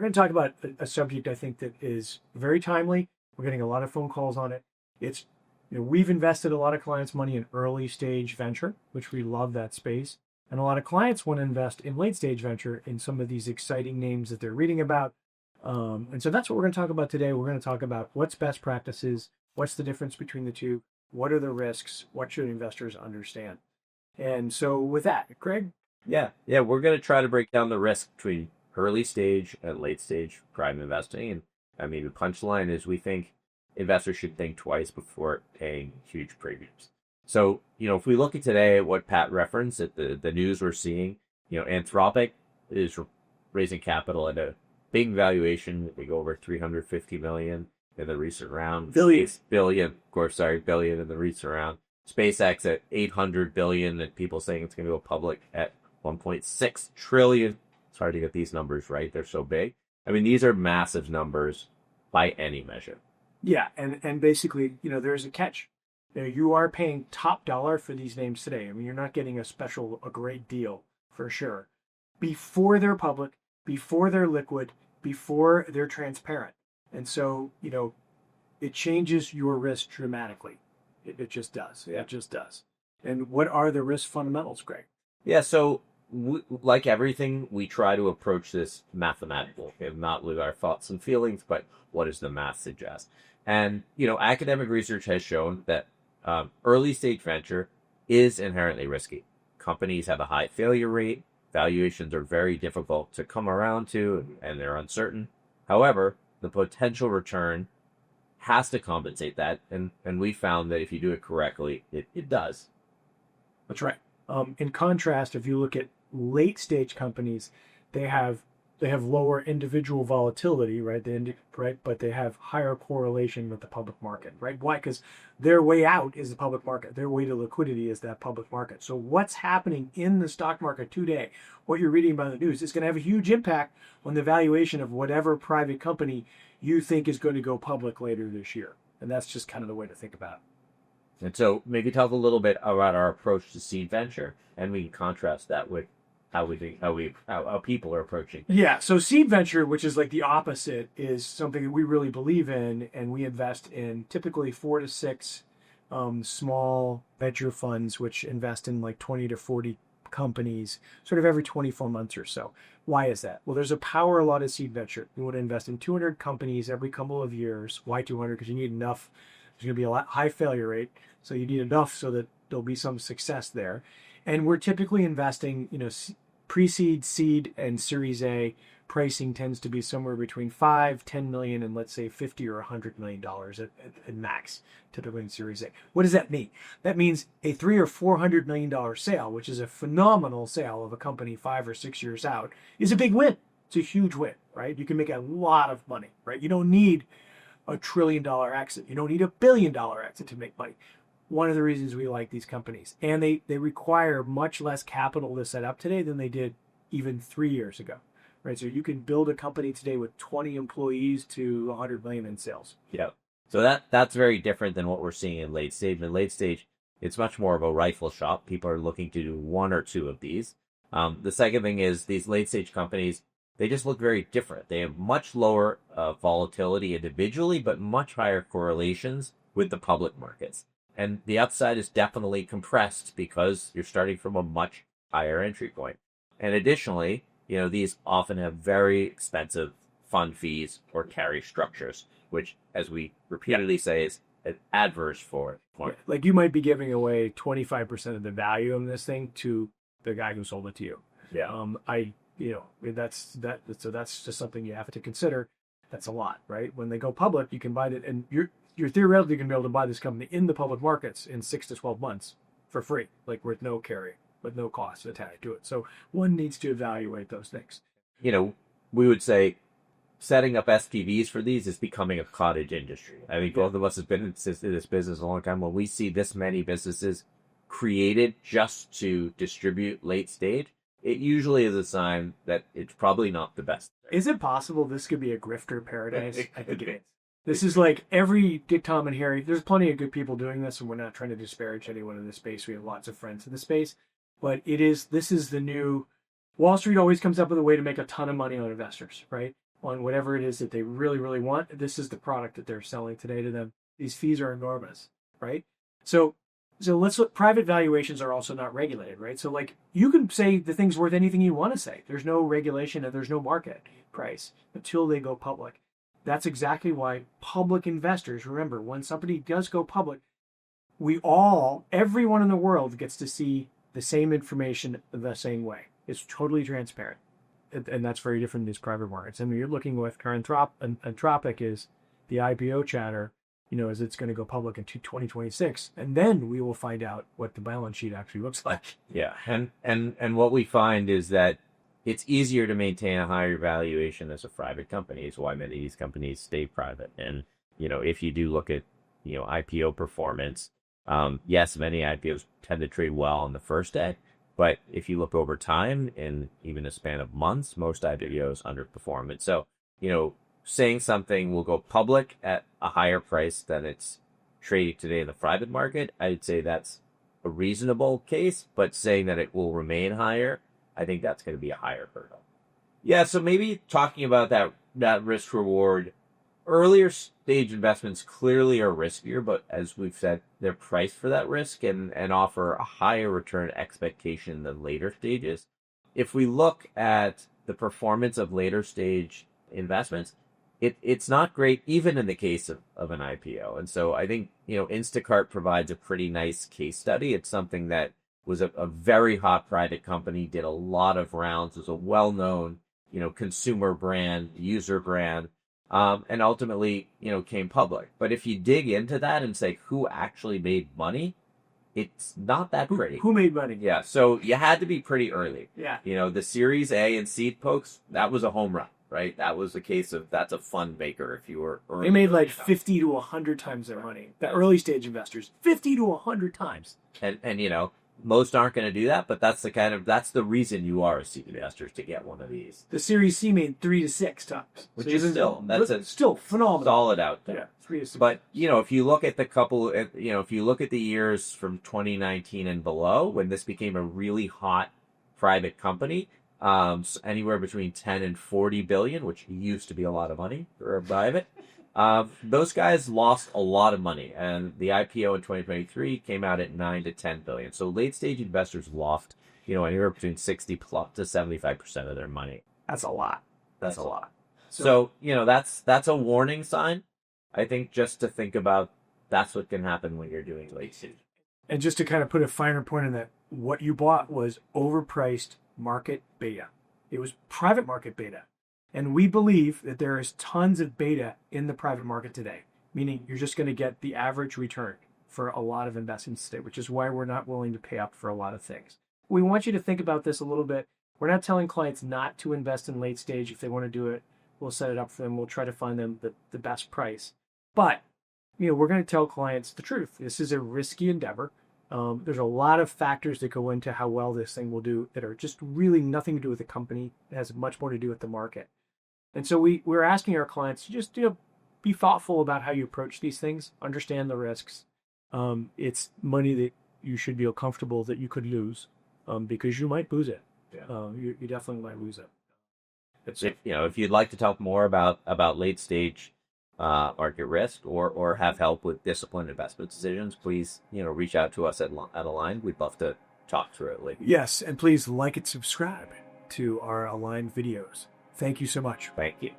we're going to talk about a subject I think that is very timely. We're getting a lot of phone calls on it. It's, we've invested a lot of clients' money in early stage venture, which we love that space. And a lot of clients want to invest in late stage venture in some of these exciting names that they're reading about. And so that's what we're going to talk about today. We're going to talk about what's best practices, what's the difference between the two, what are the risks, what should investors understand. And so with that, Greg? Yeah, we're going to try to break down the risk between early stage and late stage private investing. And I mean, the punchline is we think investors should think twice before paying huge premiums. So, if we look at today at what Pat referenced, at the news we're seeing, Anthropic is raising capital at a big valuation. They go over 350 million in the recent round. Billion in the recent round. SpaceX at 800 billion, and people saying it's going to go public at 1.6 trillion. It's hard to get these numbers right. They're so big. I mean, these are massive numbers by any measure. Yeah, and basically, there's a catch. You are paying top dollar for these names today. I mean, you're not getting a great deal for sure. Before they're public, before they're liquid, before they're transparent. And so, it changes your risk dramatically. It just does. Yeah. It just does. And what are the risk fundamentals, Greg? Yeah, so like everything, we try to approach this mathematical, not with our thoughts and feelings, but what does the math suggest? And, academic research has shown that early stage venture is inherently risky. Companies have a high failure rate. Valuations are very difficult to come around to, and they're uncertain. However, the potential return has to compensate that, and we found that if you do it correctly, it does. That's right. In contrast, if you look at late stage companies, they have lower individual volatility, right? But they have higher correlation with the public market, right? Why? Because their way out is the public market. Their way to liquidity is that public market. So what's happening in the stock market today, what you're reading about in the news, is going to have a huge impact on the valuation of whatever private company you think is going to go public later this year. And that's just kind of the way to think about it. And so maybe talk a little bit about our approach to seed venture, and we can contrast that with how people are approaching. Yeah, so seed venture, which is like the opposite, is something that we really believe in, and we invest in typically 4 to 6 small venture funds, which invest in like 20 to 40 companies, sort of every 24 months or so. Why is that? Well, there's a power law to seed venture. You want to invest in 200 companies every couple of years. Why 200? Because you need enough. There's going to be a high failure rate, so you need enough so that there'll be some success there. And we're typically investing, pre-seed, seed, and Series A pricing tends to be somewhere between 5, 10 million, and let's say 50 or $100 million at max, typically in Series A. What does that mean? That means a $300 or $400 million sale, which is a phenomenal sale of a company 5 or 6 years out, is a big win. It's a huge win, right? You can make a lot of money, right? You don't need a $1 trillion exit. You don't need a $1 billion exit to make money. One of the reasons we like these companies. And they require much less capital to set up today than they did even 3 years ago, right? So you can build a company today with 20 employees to 100 million in sales. Yeah. So that's very different than what we're seeing in late stage. In late stage, it's much more of a rifle shot. People are looking to do 1 or 2 of these. The second thing is these late stage companies, they just look very different. They have much lower volatility individually, but much higher correlations with the public markets. And the upside is definitely compressed because you're starting from a much higher entry point. And additionally, these often have very expensive fund fees or carry structures, which, as we repeatedly say, is adverse for. Like you might be giving away 25% of the value of this thing to the guy who sold it to you. Yeah. So that's just something you have to consider. That's a lot, right? When they go public, you can buy it, and you're theoretically going to be able to buy this company in the public markets in 6 to 12 months for free, like with no carry, with no cost attached to it. So one needs to evaluate those things. We would say setting up SPVs for these is becoming a cottage industry. I think both of us have been in this business a long time. When we see this many businesses created just to distribute late stage, it usually is a sign that it's probably not the best. Is it possible this could be a grifter paradise? I think it is. This is like every Dick, Tom, and Harry. There's plenty of good people doing this, and we're not trying to disparage anyone in this space. We have lots of friends in the space. But this is the new... Wall Street always comes up with a way to make a ton of money on investors, right? on whatever it is that they really, really want. This is the product that they're selling today to them. These fees are enormous, right? So let's look. Private valuations are also not regulated, right? So like you can say the thing's worth anything you want to say. There's no regulation and there's no market price until they go public. That's exactly why public investors, remember, when somebody does go public, everyone in the world gets to see the same information the same way. It's totally transparent. And that's very different in these private markets. I mean, you're looking with Anthropic is the IPO chatter, as it's going to go public in 2026. And then we will find out what the balance sheet actually looks like. Yeah. And what we find is that it's easier to maintain a higher valuation as a private company. Is why many of these companies stay private. And, if you do look at, IPO performance, yes, many IPOs tend to trade well on the first day. But if you look over time, in even a span of months, most IPOs underperform. And so, saying something will go public at a higher price than it's trading today in the private market, I'd say that's a reasonable case. But saying that it will remain higher, I think that's going to be a higher hurdle. Yeah, so maybe talking about that risk reward. Earlier stage investments clearly are riskier, but as we've said, they're priced for that risk and offer a higher return expectation than later stages. If we look at the performance of later stage investments, it's not great, even in the case of an IPO. And so I think, Instacart provides a pretty nice case study. It's something that was a very hot private company, did a lot of rounds, was a well-known, consumer brand, user brand. And ultimately, came public. But if you dig into that and say who actually made money, it's not that pretty. Who made money? Yeah, so you had to be pretty early. Yeah. The Series A and seed folks, that was a home run, right? That was a case of that's a fun maker if you were early. They made like 50 to 100 times their money. The early stage investors, 50 to 100 times. And most aren't going to do that, but that's the reason you are a seed investor, to get one of these. The Series C made 3 to 6 times, which is still phenomenal, solid out there. Yeah, 3 to 6. But if you look at if you look at the years from 2019 and below, when this became a really hot private company, anywhere between 10 and 40 billion, which used to be a lot of money for a private. Those guys lost a lot of money, and the IPO in 2023 came out at 9 to 10 billion. So late stage investors lost, anywhere between 60 plus to 75% of their money. That's a lot. That's a lot. So that's a warning sign. I think just to think about that's what can happen when you're doing late stage. And just to kind of put a finer point on that, what you bought was overpriced market beta. It was private market beta. And we believe that there is tons of beta in the private market today, meaning you're just going to get the average return for a lot of investments today, which is why we're not willing to pay up for a lot of things. We want you to think about this a little bit. We're not telling clients not to invest in late stage. If they want to do it, we'll set it up for them. We'll try to find them the best price. But, we're going to tell clients the truth. This is a risky endeavor. There's a lot of factors that go into how well this thing will do that are just really nothing to do with the company. It has much more to do with the market. And so we're asking our clients to just be thoughtful about how you approach these things, understand the risks. It's money that you should feel comfortable that you could lose, because you might lose it. Yeah. You definitely might lose it. If you'd like to talk more about late stage market risk or have help with disciplined investment decisions, please reach out to us at Align. We'd love to talk through it later. Yes, and please like and subscribe to our Align videos. Thank you so much. Thank you.